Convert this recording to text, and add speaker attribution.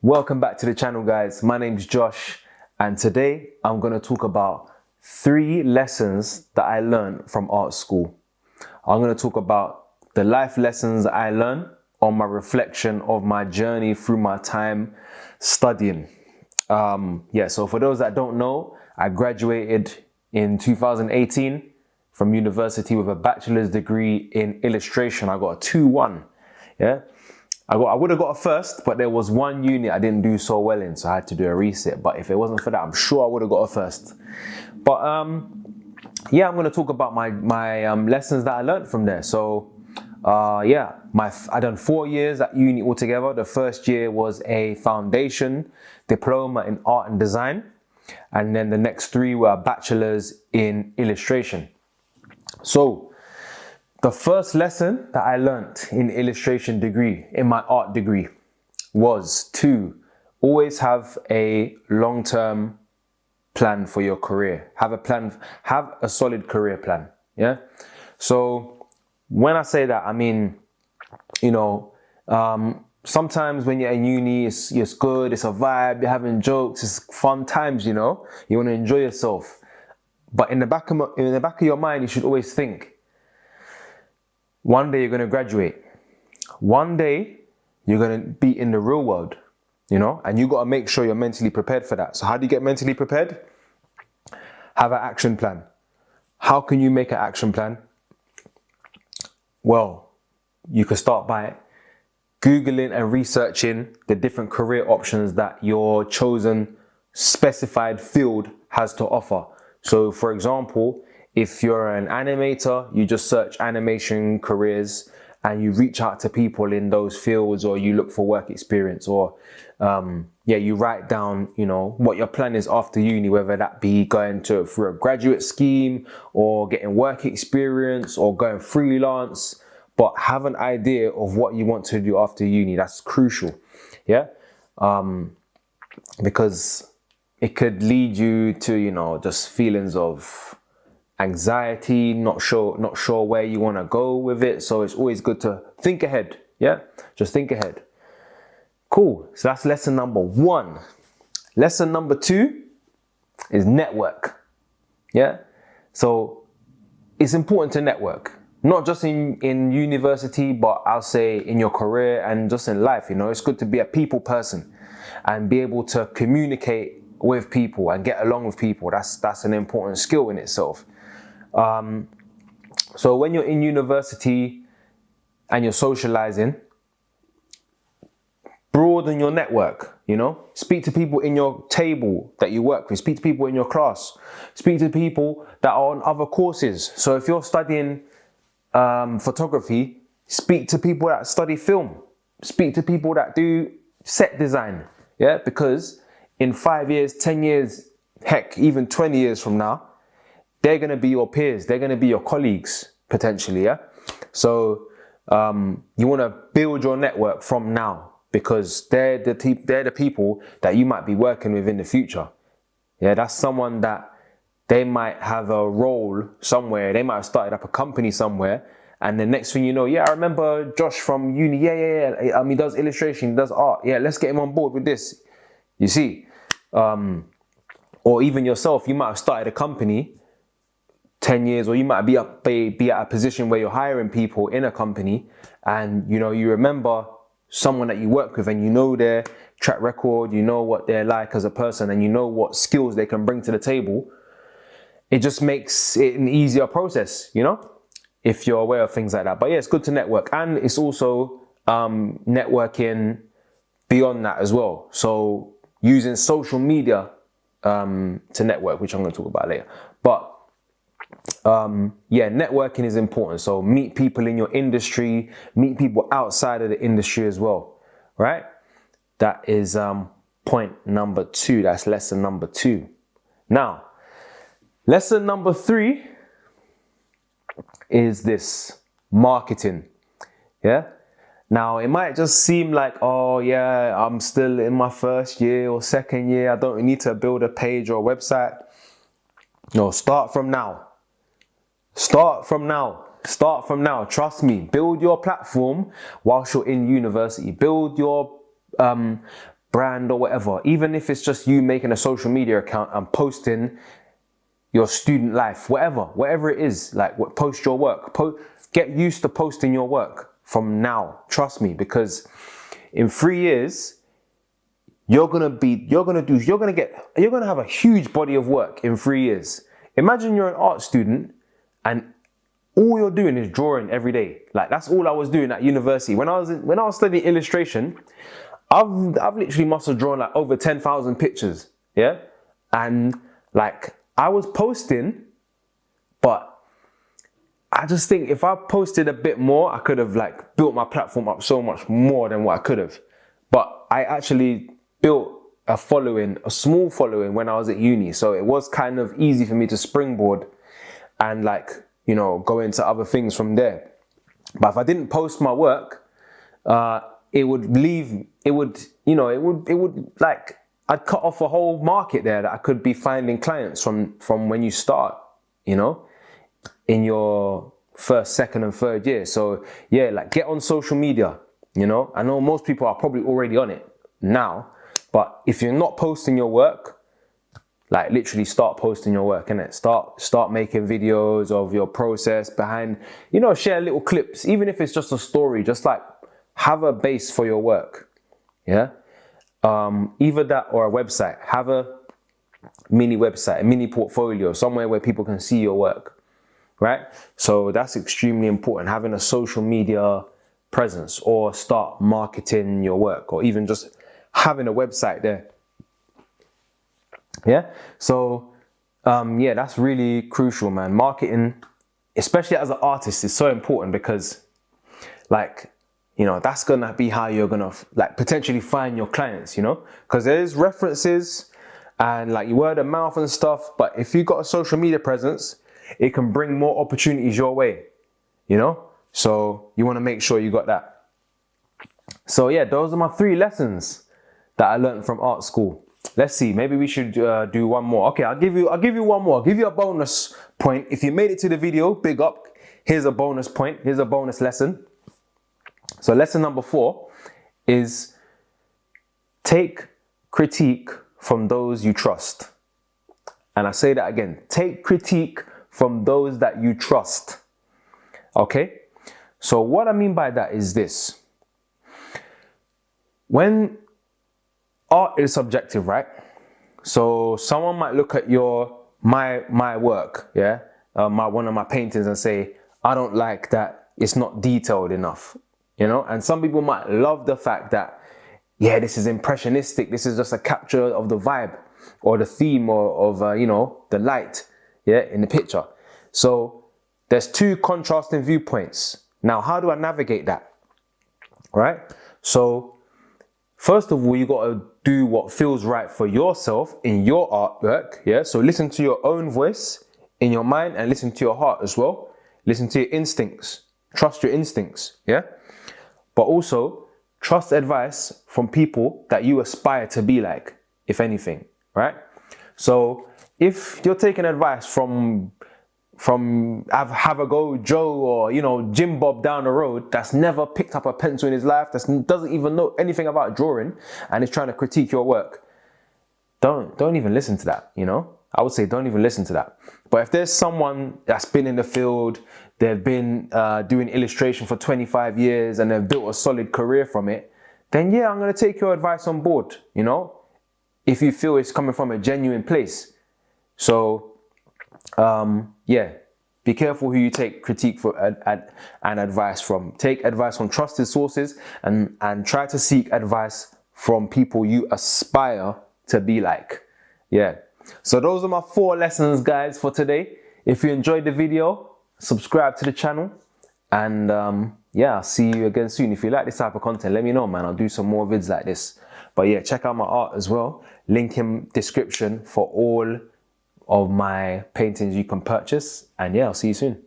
Speaker 1: Welcome back to the channel, guys. My name's Josh, and today I'm going to talk about 3 lessons that I learned from art school. I'm going to talk about the life lessons I learned on my reflection of my journey through my time studying. So for those that don't know, I graduated in 2018 from university with a bachelor's degree in illustration. I got a 2-1. I would have got a first, but there was one unit I didn't do so well in, so I had to do a reset. But if it wasn't for that, I'm sure I would have got a first. But I'm going to talk about my lessons that I learned from there. So I done 4 years at uni altogether. The first year was a foundation diploma in art and design, and then the next 3 were bachelors in illustration. So the first lesson that I learned in illustration degree, in my art degree, was to always have a long-term plan for your career. Have a solid career plan. Yeah. So when I say that, I mean, sometimes when you're in uni, it's good, it's a vibe, you're having jokes, it's fun times, you want to enjoy yourself. But in the back of your mind, you should always think, one day you're going to graduate. One day you're going to be in the real world, and you got to make sure you're mentally prepared for that. So how do you get mentally prepared? Have an action plan. How can you make an action plan? Well, you can start by Googling and researching the different career options that your chosen specified field has to offer. So for example, if you're an animator, you just search animation careers and you reach out to people in those fields, or you look for work experience, or you write down, what your plan is after uni, whether that be going through a graduate scheme or getting work experience or going freelance, but have an idea of what you want to do after uni. That's crucial. Yeah. Because it could lead you to, just feelings of anxiety, not sure where you want to go with it. So it's always good to think ahead. Yeah, just think ahead. Cool. So that's lesson number 1. Lesson number 2 is network. Yeah. So it's important to network, not just in university, but I'll say in your career and just in life. It's good to be a people person and be able to communicate with people and get along with people. That's an important skill in itself. So when you're in university and you're socializing, broaden your network, speak to people in your table that you work with, speak to people in your class, speak to people that are on other courses. So if you're studying photography, speak to people that study film, speak to people that do set design. Yeah, because in 5 years, 10 years, heck, even 20 years from now, they're going to be your peers. They're going to be your colleagues, potentially, yeah? So you want to build your network from now, because they're the people that you might be working with in the future. Yeah, that's someone that they might have a role somewhere. They might have started up a company somewhere. And the next thing you know, I remember Josh from uni. Yeah. He does illustration, he does art. Yeah, let's get him on board with this. You see? Or even yourself, you might have started a company 10 years, or you might be at a position where you're hiring people in a company, and you remember someone that you work with, and you know their track record, you know what they're like as a person, and you know what skills they can bring to the table. It just makes it an easier process, if you're aware of things like that. But yeah, it's good to network, and it's also networking beyond that as well. So using social media to network, which I'm going to talk about later. But networking is important. So meet people in your industry, meet people outside of the industry as well, right? That is point number 2. That's lesson number 2. Now, lesson number 3 is this: marketing. Yeah. Now, it might just seem like, I'm still in my first year or second year, I don't need to build a page or a website. No, start from now. Start from now. Trust me. Build your platform whilst you're in university. Build your brand or whatever, even if it's just you making a social media account and posting your student life, whatever it is, like post your work, get used to posting your work from now. Trust me, because in 3 years, you're gonna have a huge body of work in 3 years. Imagine you're an art student and all you're doing is drawing every day. Like, that's all I was doing at university. When I was studying illustration, I've literally must have drawn like over 10,000 pictures. Yeah. And like, I was posting, but I just think if I posted a bit more, I could have like built my platform up so much more than what I could have. But I actually built a following, a small following, when I was at uni. So it was kind of easy for me to springboard and like, you know, go into other things from there. But if I didn't post my work, it would like, I'd cut off a whole market there that I could be finding clients from when you start, you know, in your first, second and third year. So yeah, like, get on social media, you know. I know most people are probably already on it now, but if you're not posting your work, like, literally start posting your work, innit? Start making videos of your process behind, you know, share little clips, even if it's just a story, just like have a base for your work. Yeah. Either that or a website. Have a mini website, a mini portfolio, somewhere where people can see your work, right? So that's extremely important, having a social media presence, or start marketing your work, or even just having a website there. Yeah. So, yeah, that's really crucial, man. Marketing, especially as an artist, is so important because, like, you know, that's gonna be how you're gonna like potentially find your clients, you know, because there's references and like word of mouth and stuff. But if you've got a social media presence, it can bring more opportunities your way, you know. So you want to make sure you got that. So yeah, those are my 3 lessons that I learned from art school. Let's see, maybe we should do one more. Okay, I'll give you one more. I'll give you a bonus point. If you made it to the video, big up. Here's a bonus point. Here's a bonus lesson. So lesson number 4 is take critique from those you trust. And I say that again, take critique from those that you trust. Okay? So what I mean by that is this. When art is subjective, right? So someone might look at my work, yeah, one of my paintings, and say, I don't like that it's not detailed enough, you know. And some people might love the fact that, yeah, this is impressionistic. This is just a capture of the vibe or the theme of you know, the light, yeah, in the picture. So there's 2 contrasting viewpoints. Now, how do I navigate that? Right? So first of all, you got to do what feels right for yourself in your artwork. Yeah. So listen to your own voice in your mind and listen to your heart as well. Listen to your instincts. Trust your instincts. Yeah. But also trust advice from people that you aspire to be like, if anything. Right. So if you're taking advice from have a go Joe, or, you know, Jim Bob down the road, that's never picked up a pencil in his life, that doesn't even know anything about drawing, and is trying to critique your work, don't even listen to that, you know. I would say don't even listen to that. But if there's someone that's been in the field, they've been doing illustration for 25 years and they've built a solid career from it, then yeah, I'm going to take your advice on board, you know, if you feel it's coming from a genuine place. So yeah, be careful who you take critique for and advice from. Take advice from trusted sources and try to seek advice from people you aspire to be like. Yeah. So those are my 4 lessons, guys, for today. If you enjoyed the video, subscribe to the channel, and yeah, I'll see you again soon. If you like this type of content, let me know, man. I'll do some more vids like this. But yeah, check out my art as well. Link in description for all of my paintings you can purchase, and yeah, I'll see you soon.